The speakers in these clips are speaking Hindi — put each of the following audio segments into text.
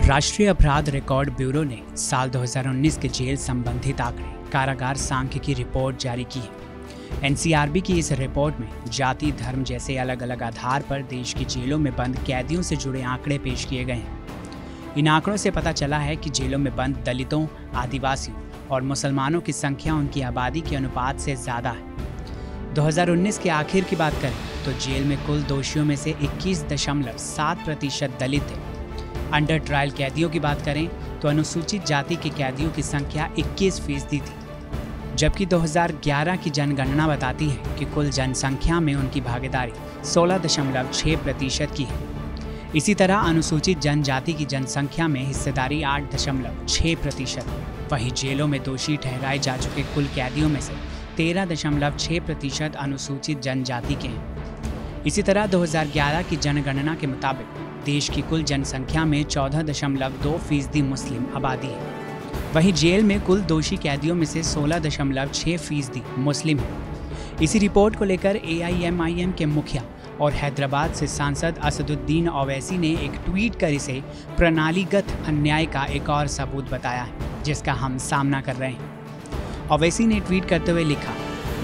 राष्ट्रीय अपराध रिकॉर्ड ब्यूरो ने साल 2019 के जेल संबंधित आंकड़े कारागार सांख्यिकी रिपोर्ट जारी की है। एनसीआरबी की इस रिपोर्ट में जाति, धर्म जैसे अलग अलग आधार पर देश की जेलों में बंद कैदियों से जुड़े आंकड़े पेश किए गए हैं। इन आंकड़ों से पता चला है कि जेलों में बंद दलितों, आदिवासियों और मुसलमानों की संख्या उनकी आबादी के अनुपात से ज़्यादा है। 2019 के आखिर की बात करें तो जेल में कुल दोषियों में से 21.7% दलित थे। अंडर ट्रायल कैदियों की बात करें तो अनुसूचित जाति के कैदियों की संख्या 21% थी, जबकि 2011 की जनगणना बताती है कि कुल जनसंख्या में उनकी भागीदारी 16.6% की है। इसी तरह अनुसूचित जनजाति की जनसंख्या में हिस्सेदारी 8.6%। वहीं जेलों में दोषी ठहराए जा चुके कुल कैदियों में से 13.6% अनुसूचित जनजाति के हैं। इसी तरह 2011 की जनगणना के मुताबिक देश की कुल जनसंख्या में 14.2% मुस्लिम आबादी है। वहीं जेल में कुल दोषी कैदियों में से 16.6% मुस्लिम हैं। इसी रिपोर्ट को लेकर AIMIM के मुखिया और हैदराबाद से सांसद असदुद्दीन ओवैसी ने एक ट्वीट कर इसे प्रणालीगत अन्याय का एक और सबूत बताया है, जिसका हम सामना कर रहे हैं। ओवैसी ने ट्वीट करते हुए लिखा,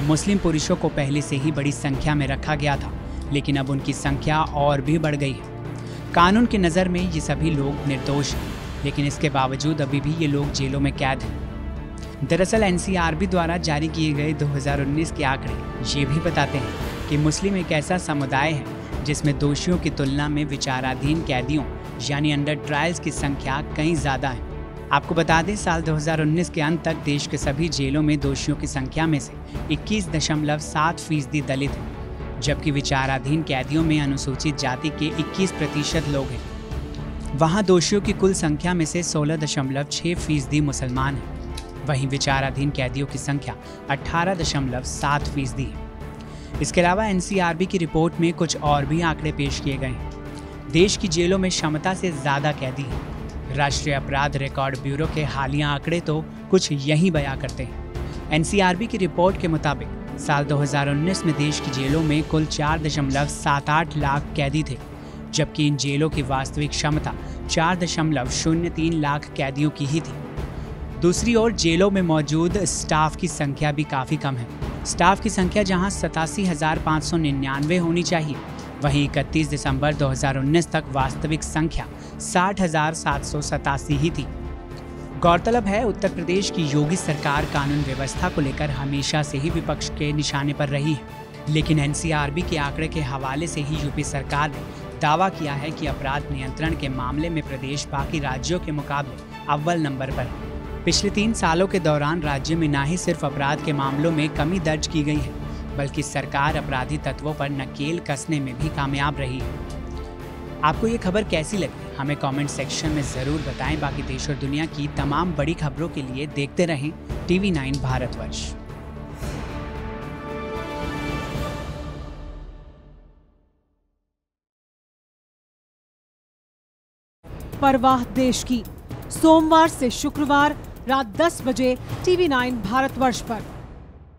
मुस्लिम पुरुषों को पहले से ही बड़ी संख्या में रखा गया था, लेकिन अब उनकी संख्या और भी बढ़ गई है। कानून की नज़र में ये सभी लोग निर्दोष हैं, लेकिन इसके बावजूद अभी भी ये लोग जेलों में कैद हैं। दरअसल NCRB द्वारा जारी किए गए 2019 के आंकड़े ये भी बताते हैं कि मुस्लिम एक ऐसा समुदाय है जिसमें दोषियों की तुलना में विचाराधीन कैदियों यानी अंडर ट्रायल्स की संख्या कहीं ज़्यादा है। आपको बता दें, साल 2019 के अंत तक देश के सभी जेलों में दोषियों की संख्या में से 21.7% दलित हैं, जबकि विचाराधीन कैदियों में अनुसूचित जाति के 21% लोग हैं। वहां दोषियों की कुल संख्या में से 16.6% मुसलमान हैं। वहीं विचाराधीन कैदियों की संख्या 18.7% है। इसके अलावा NCRB की रिपोर्ट में कुछ और भी आंकड़े पेश किए गए हैं। देश की जेलों में क्षमता से ज़्यादा कैदी हैं। राष्ट्रीय अपराध रिकॉर्ड ब्यूरो के हालिया आंकड़े तो कुछ यही बयां करते हैं। NCRB की रिपोर्ट के मुताबिक साल 2019 में देश की जेलों में कुल 4.78 लाख कैदी थे, जबकि इन जेलों की वास्तविक क्षमता 4.03 लाख कैदियों की ही थी। दूसरी ओर जेलों में मौजूद स्टाफ की संख्या भी काफ़ी कम है। स्टाफ की संख्या जहां 87,599 होनी चाहिए, वहीं 31 दिसंबर 2019 तक वास्तविक संख्या 60,787 ही थी। गौरतलब है, उत्तर प्रदेश की योगी सरकार कानून व्यवस्था को लेकर हमेशा से ही विपक्ष के निशाने पर रही है, लेकिन NCRB के आंकड़े के हवाले से ही यूपी सरकार ने दावा किया है कि अपराध नियंत्रण के मामले में प्रदेश बाकी राज्यों के मुकाबले अव्वल नंबर पर है। पिछले 3 सालों के दौरान राज्य में न ही सिर्फ अपराध के मामलों में कमी दर्ज की गई है, बल्कि सरकार अपराधी तत्वों पर नकेल कसने में भी कामयाब रही है। आपको ये खबर कैसी लगी, हमें कमेंट सेक्शन में ज़रूर बताएं। बाकी देश और दुनिया की तमाम बड़ी खबरों के लिए देखते रहें TV9 भारतवर्ष। परवाह देश की, सोमवार से शुक्रवार रात 10 बजे TV9 भारतवर्ष पर।